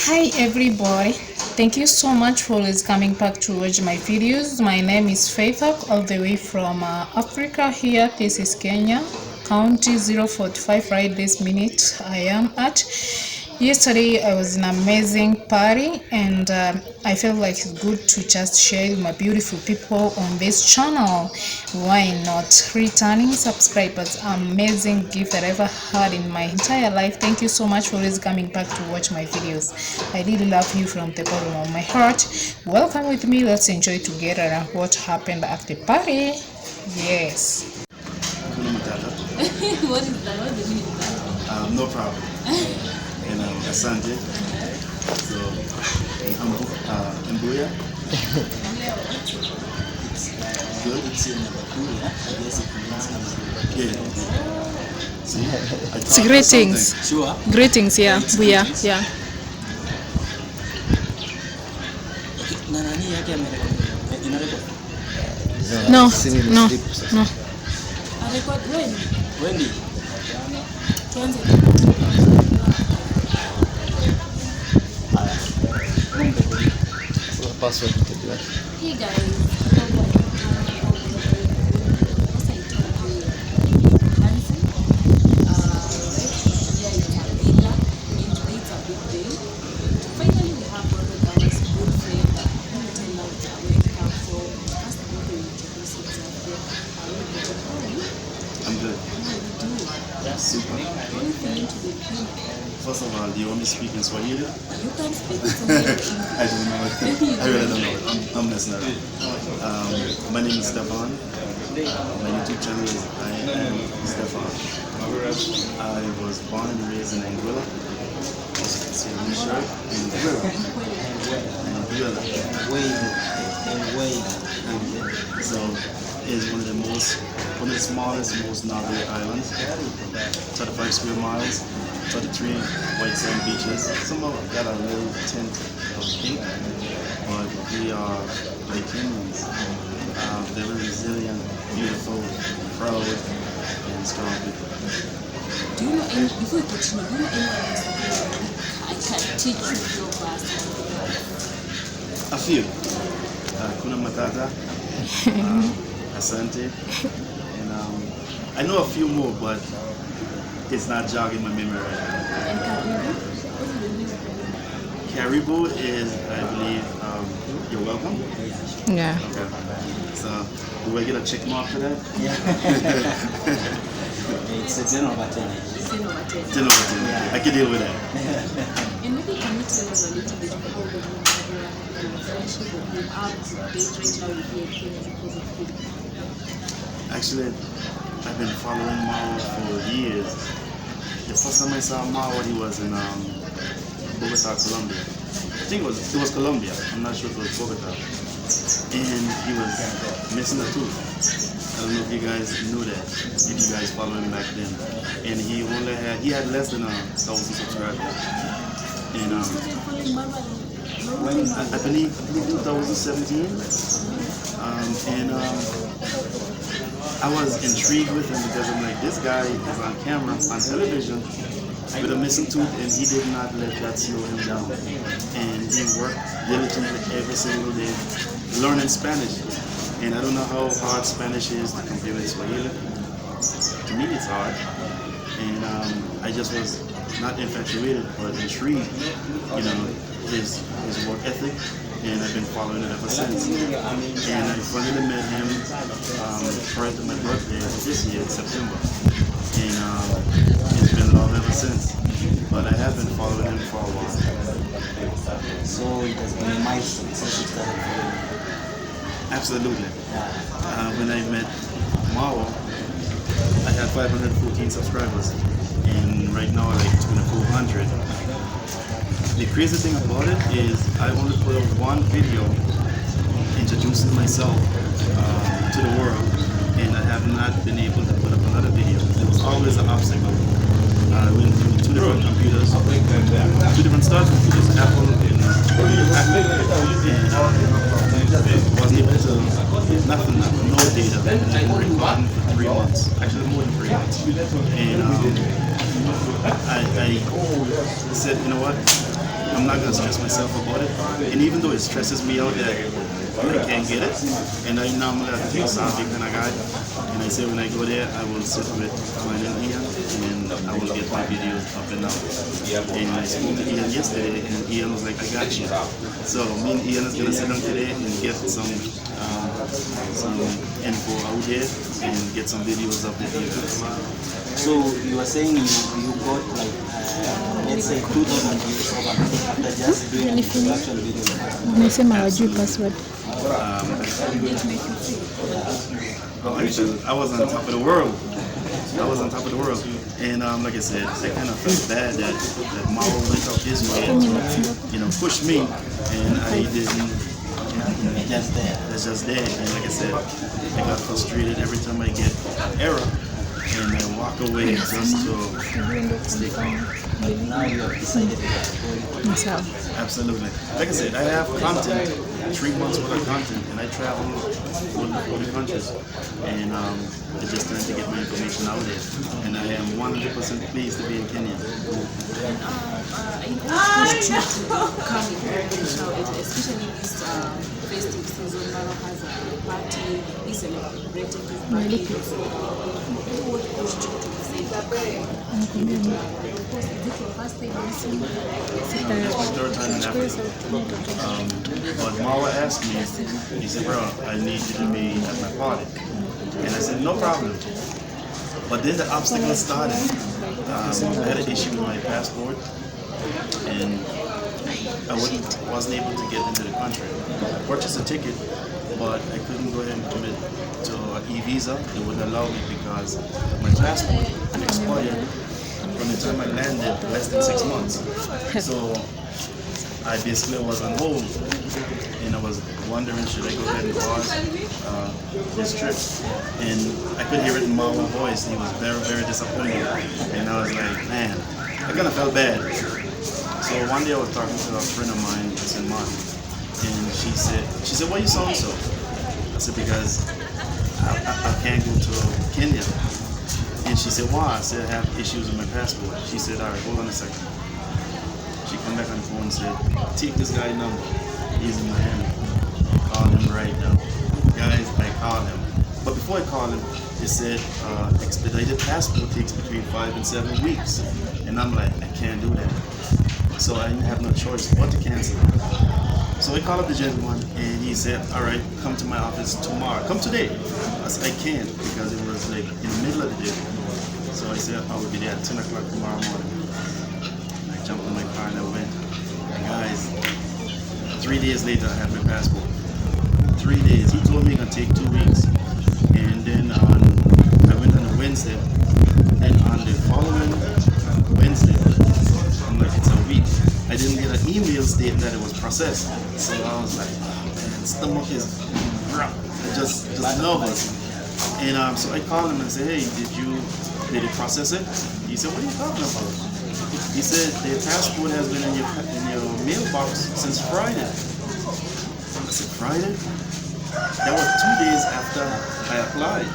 Hi everybody, thank you so much for always coming back to watch my videos. My name is Faithok, all the way from Africa. Here this is Kenya, county 045. Right this minute I am at. Yesterday I was in an amazing party, and I felt like it's good to just share with my beautiful people on this channel. Why not? Returning subscribers, amazing gift that I ever had in my entire life. Thank you so much for always coming back to watch my videos. I really love you from the bottom of my heart. Welcome with me, let's enjoy together what happened at the party. Yes. What is that? What do you mean? No problem. And Asante. So, Anguilla. Good. It's in Anguilla. I guess it means yeah. See? I thought Greetings. Sure. Greetings, yeah. We are, yeah. No, no, no. Wendy. Password. Hey guys. I'm good. Super. First of all, do you want me to speak in Swahili? You can speak to I don't know. I really don't know. I'm messing around. My name is Stefan. My YouTube channel is I am Stefan. I was born and raised in Anguilla. As you can see on my shirt, in Anguilla. So it's one of the smallest, most northerly islands. 35 square miles, 33 white sand beaches. Some of that are a little tint of pink, but we are like Kenyans. Very resilient, beautiful, proud, and strong people. Do you know any, before you continue, do you know anyone I can teach you your class? A few. Kuna Matata, Asante, and I know a few more, but it's not jogging my memory right now. And Caribou is, I believe, you're welcome. Yeah. Okay. So, do I get a check mark for that? Yeah. It's a 10 over 10. 10 over 10. 10 over 10. Yeah. I can deal with that. And maybe can you tell us a little bit about the friendship of you out to date right now with you in Kenya because of you? Actually, I've been following Marwa for years. The first time I saw Marwa, he was in Bogota, Colombia. I think it was Colombia. I'm not sure if it was Bogota. And he was missing a tooth. I don't know if you guys knew that, if you guys followed him back then. And he had less than 1,000 subscribers. And I believe 2017. I was intrigued with him because I'm like, this guy is on camera, on television, with a missing tooth, and he did not let that slow him down. And he worked diligently every single day, learning Spanish. And I don't know how hard Spanish is to compare with Swahili. To me, it's hard. And I just was not infatuated, but intrigued, his work ethic. And I've been following it ever since. And I finally met him prior to my birthday this year in September. And it's been love ever since. But I have been following him for a while. So it has been a milestone since you started following. Absolutely. When I met Marwa, I had 514 subscribers. And right now I like 2,400. The crazy thing about it is I only put up one video introducing myself to the world, and I have not been able to put up another video. It was always an obstacle. I went through two different computers, two different start computers, Apple and wasn't able to, nothing, no data, recording for 3 months, actually more than 3 months. And I said, you know what, I'm not gonna stress myself about it. And even though it stresses me out that I can't get it, and I normally have to take something kind of guy, and I say when I go there, I will sit with mine and Ian, and I will get my videos up and out. And I spoke to Ian yesterday, and Ian was like, I got you. So me and Ian is gonna sit down today and get some info out there and get some videos of the videos. So you were saying you got like let's say 2,000 views after just doing introduction videos. Umesema hawajui password. I was on top of the world. I was on top of the world. And like I said, I kind of felt bad that Marwa went up his way and, pushed me, and I didn't. Just there. That's just there. And like I said, I got frustrated every time I get error, and I walk away just to stay calm. Now you have decided to Sawa. Absolutely. Like I said, I have content, 3 months worth of content, and I travel 40 countries. And it's just time to get my information out there. And I am 100% pleased to be in Kenya. I pushed you to come here now, especially this festive season. Marwa has a party, he's celebrating his birthday. So what pushed you to say that? Is it your first time listening? It's my third time in Africa. But Marwa asked me, he said, bro, I need you to be at my party. And I said, no problem. But then the obstacle started. I had an issue with my passport, and I wasn't able to get into the country. I purchased a ticket, but I couldn't go ahead and commit to an e-visa. They wouldn't allow me because my passport expired from the time I landed less than 6 months. So I basically was on hold, and I was wondering, should I go ahead and pause this trip? And I could hear it in Marwa's voice. He was very, very disappointed, and I was like, man, I kind of felt bad. So one day I was talking to a friend of mine that's in Marwa, and she said, why you sound so? I said, because I can't go to Kenya. And she said, why? I said, I have issues with my passport. She said, all right, hold on a second. She come back on the phone and said, take this guy's number. He's in Miami. Call him right now. Guys, I called him. But before I called him, it said expedited passport takes between 5 and 7 weeks. And I'm like, I can't do that. So I didn't have no choice but to cancel. So I called up the gentleman, and he said, all right, come to my office tomorrow. Come today. I said, I can't, because it was like in the middle of the day. So I said, I will be there at 10 o'clock tomorrow morning. I jumped in my car and I went. And guys, 3 days later, I had my passport. 3 days. He told me it would take 2 weeks. And then I went on a Wednesday. Then on the following Wednesday, I'm like, it's a week. I didn't get an email stating that it was processed. So I was like, oh man, stomach is just nervous. And so I called him and said, hey, did it process it? He said, what are you talking about? He said, the passport has been in your mailbox since Friday. I said, Friday? That was 2 days after I applied.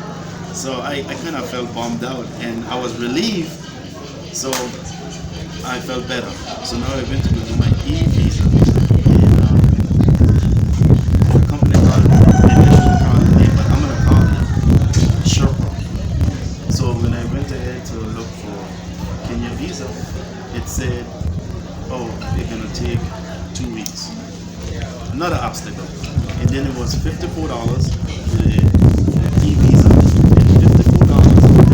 So I kind of felt bummed out, and I was relieved. So I felt better. So now I went to do my e-visa. And the company called me, but I'm going to call them Sherpa. So when I went ahead to look for Kenya visa, it said, oh, they're going to take 2 weeks. Another obstacle. And then it was $54 for the e-visa, and $54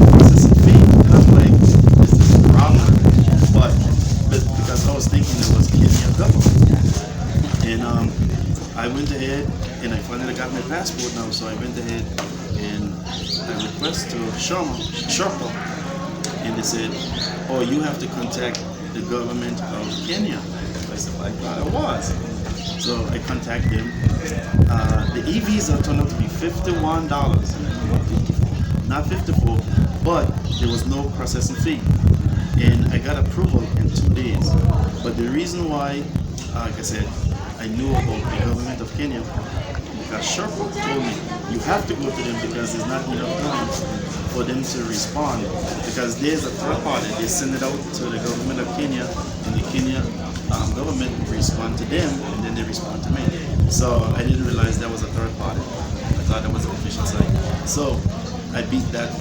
processing fee. And I'm like, this is a problem. But because I was thinking it was Kenya government. And I went ahead and I finally got my passport now. So I went ahead and I requested to Sherpa, and they said, oh, you have to contact the government of Kenya. I said, I thought I was. So I contacted them. The e-visa turned out to be $51, not $54, but there was no processing fee. And I got approval in 2 days. But the reason why, like I said, I knew about the government of Kenya, because Sherpa told me, you have to go to them because there's not enough time for them to respond. Because there's a third party, they send it out to the government of Kenya, and the Kenya government respond to them, and then they respond to me. So I didn't realize that was a third party. I thought that was an official site. So I beat that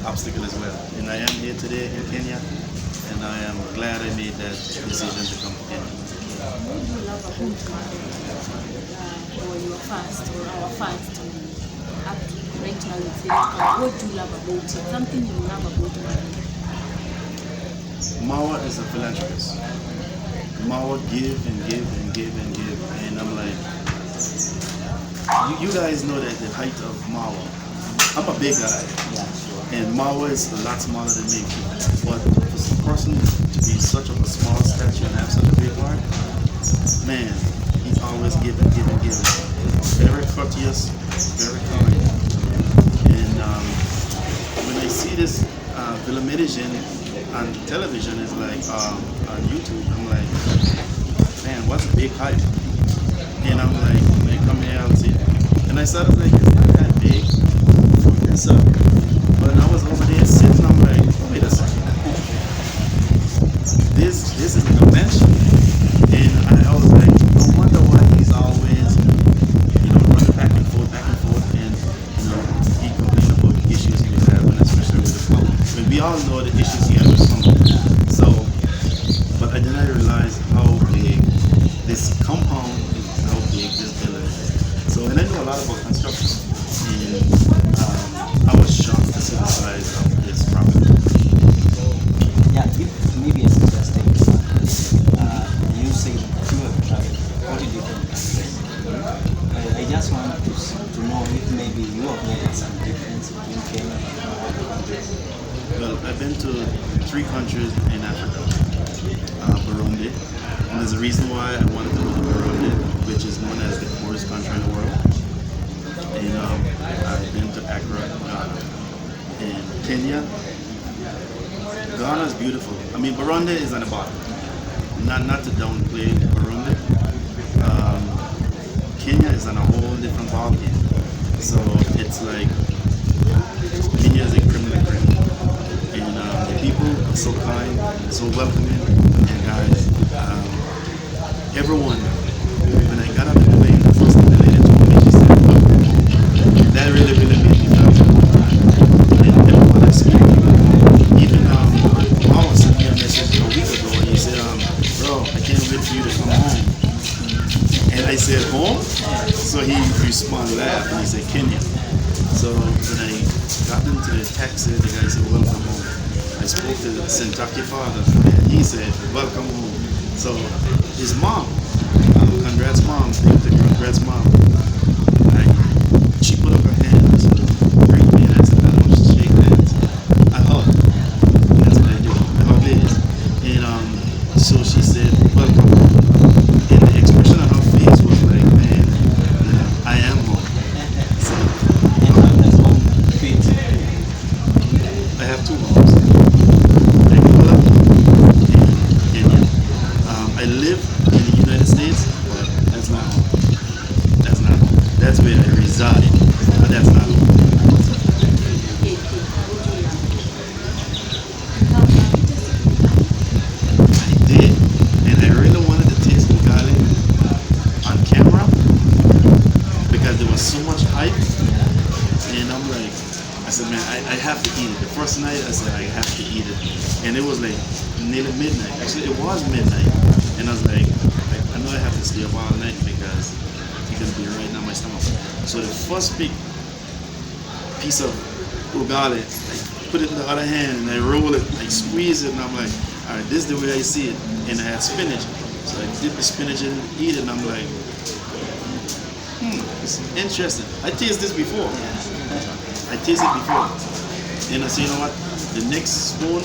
obstacle as well. And I am here today in Kenya, and I am glad I made that decision to come to Kenya. What do you love about or your fans or our fans to up to right now you feel what do you love about it? Something you love about it. Marwa is a philanthropist. Marwa give and give and give and give, and I'm like, you guys know that the height of Marwa. I'm a big guy, and Marwa is a lot smaller than me. But for a person to be such of a small stature and have such a big heart, man, he's always giving, giving, giving. Very courteous, very kind. And when I see this Kimeumana on television, it's like on YouTube, I'm like, man, what's a big hype? And I'm like, when I come here, I'll see. And I started like, it's not that big. And so, but I was over there sitting, I'm like, wait a second. This is a convention. And I was like, no wonder why he's always, running back and forth, and, he complained about the issues he was having, especially with the phone. When we all know the issues he has with phone. So, but I did not realize how big this compound is, how big this building is. So, and I know a lot about construction, and I was shocked to see the size of this property. Yeah, if maybe it's interesting. You say you have traveled 40 different countries. I just want to know if maybe you have noticed some difference between Kenya and other countries. Well, I've been to 3 countries in Africa. Burundi, and there's a reason why I wanted to go to Burundi, which is known as the poorest country in the world. And I've been to Accra, Ghana. And Kenya, Ghana is beautiful. I mean, Burundi is on the bottom. Not to downplay Burundi. Kenya is on a whole different ballgame. So it's like Kenya is a criminal. And the people are so kind, so welcoming. And guys, everyone, when I got up in the plane, the first thing the lady told me, she said, "Look," that really made me feel. And everyone I speak, even Marwa sent me a message a week ago, and he said, "Bro, I can't wait for you to come home." And I said, "Home?" So he responded, laughed, and he said, "Kenya." So when I got into the taxi, the guy said, "Welcome home." I spoke to the Kentucky father, and he said, "Welcome home." So his mom, congrats mom, congrats mom. She put up her hands, greet me, and I said, "I don't shake hands." I hugged. That's what I do. I hug ladies. And so she said, "Welcome home." And the expression on her face was like, man, I am home. So I have 2 homes. Anguilla and Kenya. I live in the United States, but that's not home. That's not home. That's where I reside, but that's not home. I did, and I really wanted to taste ugali on camera because there was so much hype, and I'm like, I said, man, I have to eat it. The first night, I said, I have to eat it. And it was like nearly midnight. Actually, it was midnight. And I was like, I know I have to stay up all night because it's going to be right now in my stomach. So the first big piece of ugali, I put it in the other hand and I roll it, I squeeze it, and I'm like, all right, this is the way I see it. And I had spinach. So I dip the spinach in and eat it, and I'm like, it's interesting. I tasted this before. I tasted it before. And I said, you know what? The next spoon,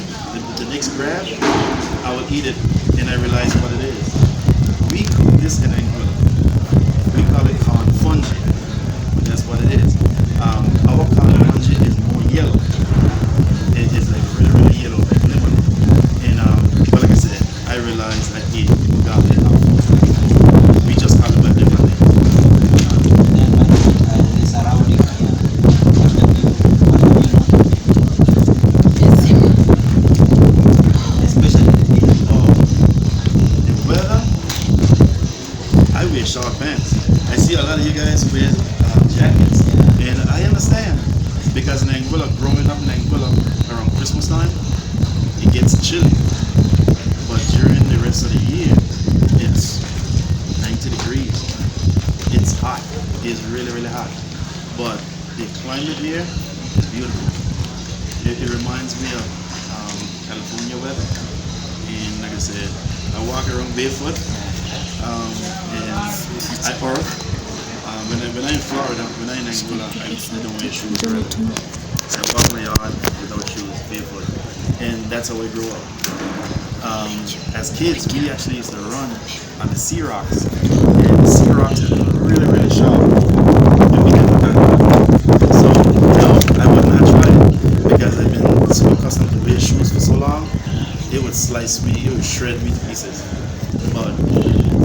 the next grab, I will eat it. And I realized what it is. We cook this in Anguilla. We call it corn fungi. That's what it is. Our corn fungi is more yellow. It is like really, really yellow, like lemon. And but like I said, I realized I ate ugali. We just call it by different names. short pants. I see a lot of you guys wear jackets, and I understand because in Anguilla, growing up in Anguilla around Christmas time, it gets chilly. But during the rest of the year, it's 90 degrees. It's hot. It's really, really hot. But the climate here is beautiful. It reminds me of California weather. And like I said, I walk around barefoot, and I earth. When I'm in Florida, when I'm in Anguilla, I don't wear shoes. I walk my yard without shoes, barefoot. And that's how I grew up. As kids, we actually used to run on the sea rocks, and the sea rocks are really, really sharp, and we didn't cut. So now I would not try it because I've been so accustomed to wear shoes for so long. It would slice me, it would shred me to pieces. But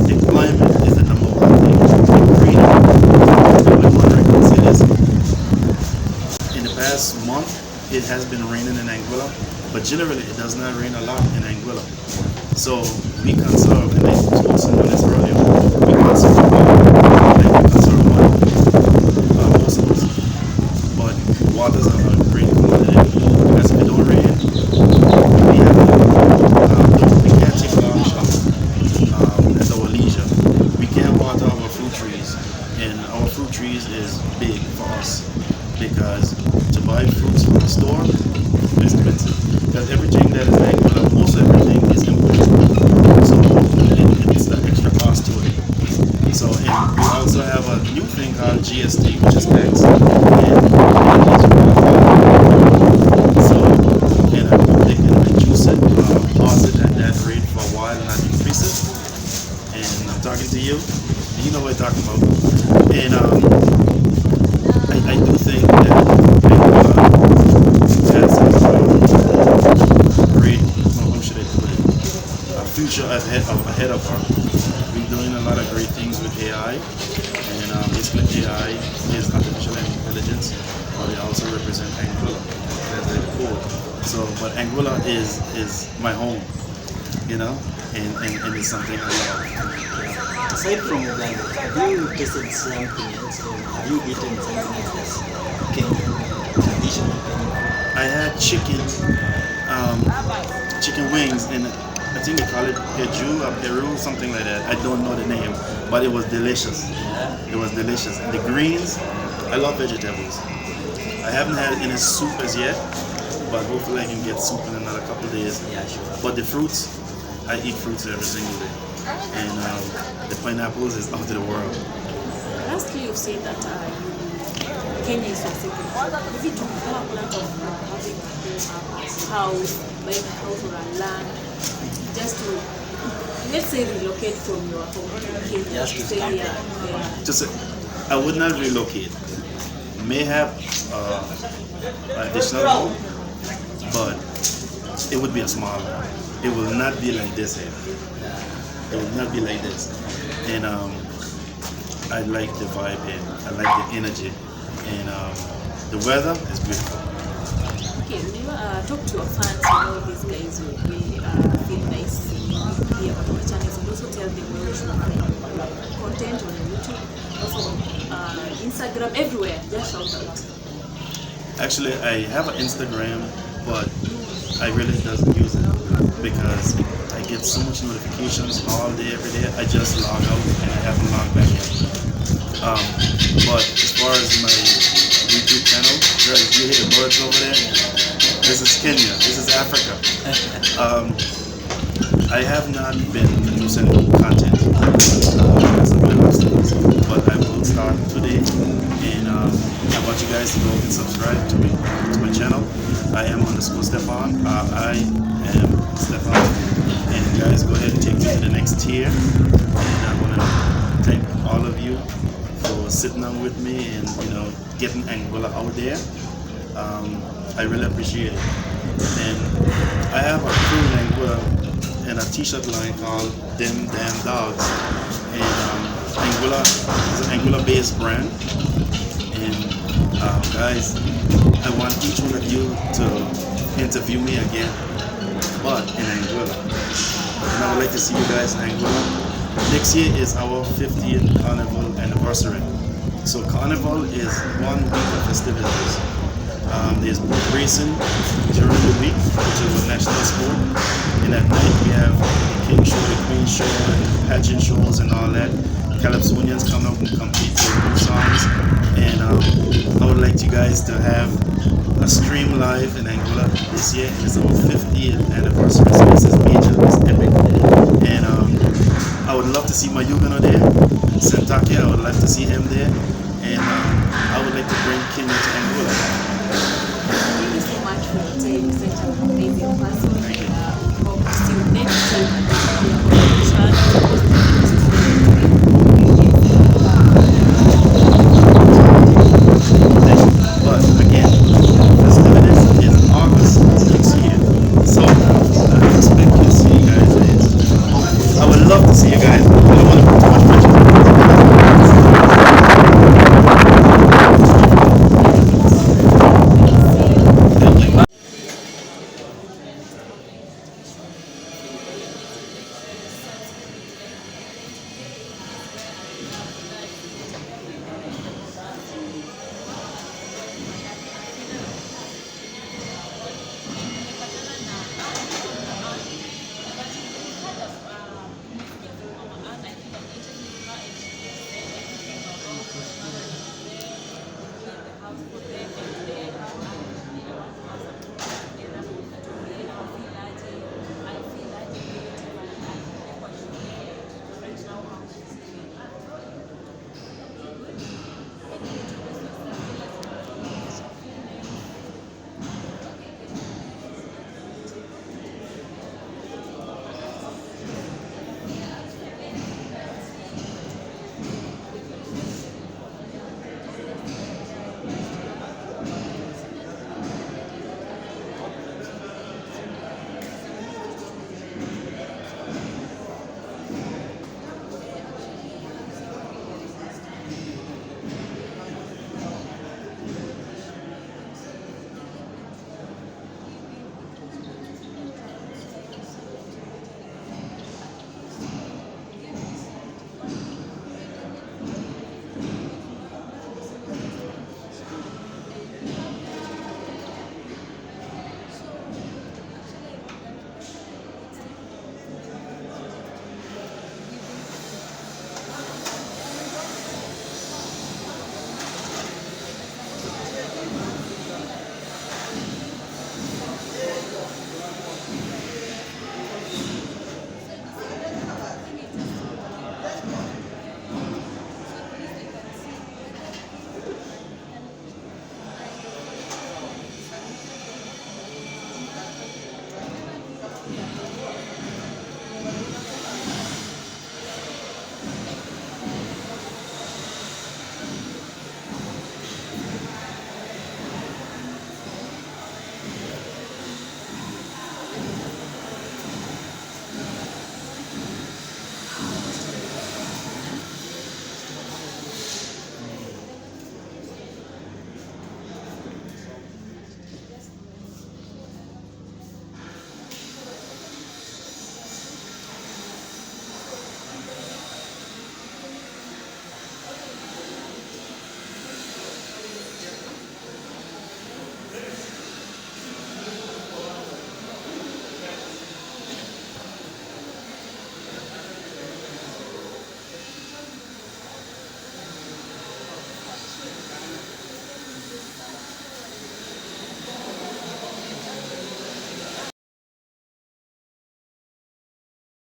the climate is the number one thing. Freedom. I'm wondering, say this. In the past month, it has been raining in Anguilla. But generally, it does not rain a lot in Anguilla. So we conserve, and I told someone this earlier, we conserve water, like we conserve money, most of us. But waters are a great commodity. Because if it don't rain, we have we can't take long showers at our leisure. We can't water our fruit trees, and our fruit trees is big for us because to buy fruits from the store is expensive. Because everything that is Anguilla, most everything is imported. So it's the extra cost to it. So and we also have a new thing called GST, which is tax. So and they can reduce it, pause it at that rate for a while and not increase it. And I'm talking to you, and you know what I'm talking about. And I do think that Anguilla has future ahead of her. We're doing a lot of great things with AI, and basically AI is artificial intelligence, but it also represents Anguilla as a core. So, but Anguilla is my home, you know, and it's something I love. Aside from the language, have you tasted something else? Or have you eaten something else that's Kenyan, traditional Kenyan? I had chicken wings, and I think they call it Peru, something like that. I don't know the name, but it was delicious. It was delicious. And the greens, I love vegetables. I haven't had any soup as yet, but hopefully I can get soup in another couple of days. Yeah, sure. But the fruits, I eat fruits every single day. And the pineapples is out of the world. Lastly, you've said that Kenya is your second home. Maybe to have a plan of having a house, buying a house or a land, just to, let's say, relocate from your home to Kenya. Just to stay start here. there. Yeah. Just, I would not relocate. May have additional home, but it would be a small one. It will not be like this here. It will not be like this. And I like the vibe here. I like the energy. And the weather is beautiful. Okay, talk to your fans. You know, these guys will be feel nice here on our channels, and also tell them where we should find content on YouTube, also on Instagram, everywhere. Just shout out. Actually, I have an Instagram, but I really doesn't use it because I get so much notifications all day, every day. I just log out and I haven't logged back in. But as far as my YouTube channel, guys, you hear the birds over there? This is Kenya. This is Africa. I have not been producing content as of my last days, but I will start today. And I want you guys to go and subscribe to my channel. I am _Stefan. I am Stefan. And guys, go ahead and take me to the next tier. And I want to thank all of you for sitting on with me and getting Anguilla out there. I really appreciate it. And I have a crew in Anguilla and a t-shirt line called Them Damn Dogs. And Anguilla is an Anguilla based brand. And guys, I want each one of you to interview me again, but in Anguilla. And I would like to see you guys in Anguilla. Next year is our 50th Carnival anniversary. So Carnival is 1 week of festivities. There's boat racing during the week, which is a national sport. And at night we have the King Show, the Queen Show, and pageant shows and all that. Calypsonians come up and compete for new songs. And I would like you guys to have a stream live in Angola this year. It's our 50th anniversary, so this is major, it's epic. And I would love to see my Mayugano there. Sentake, I would like to see him there. And I would like to bring Kenya to Angola. Thank you so much for your time, such an amazing person. Hope to see you next time at the But again, festivities is August next year. So I expect to see you guys there. I would love to see you guys. I don't want to put too much pressure.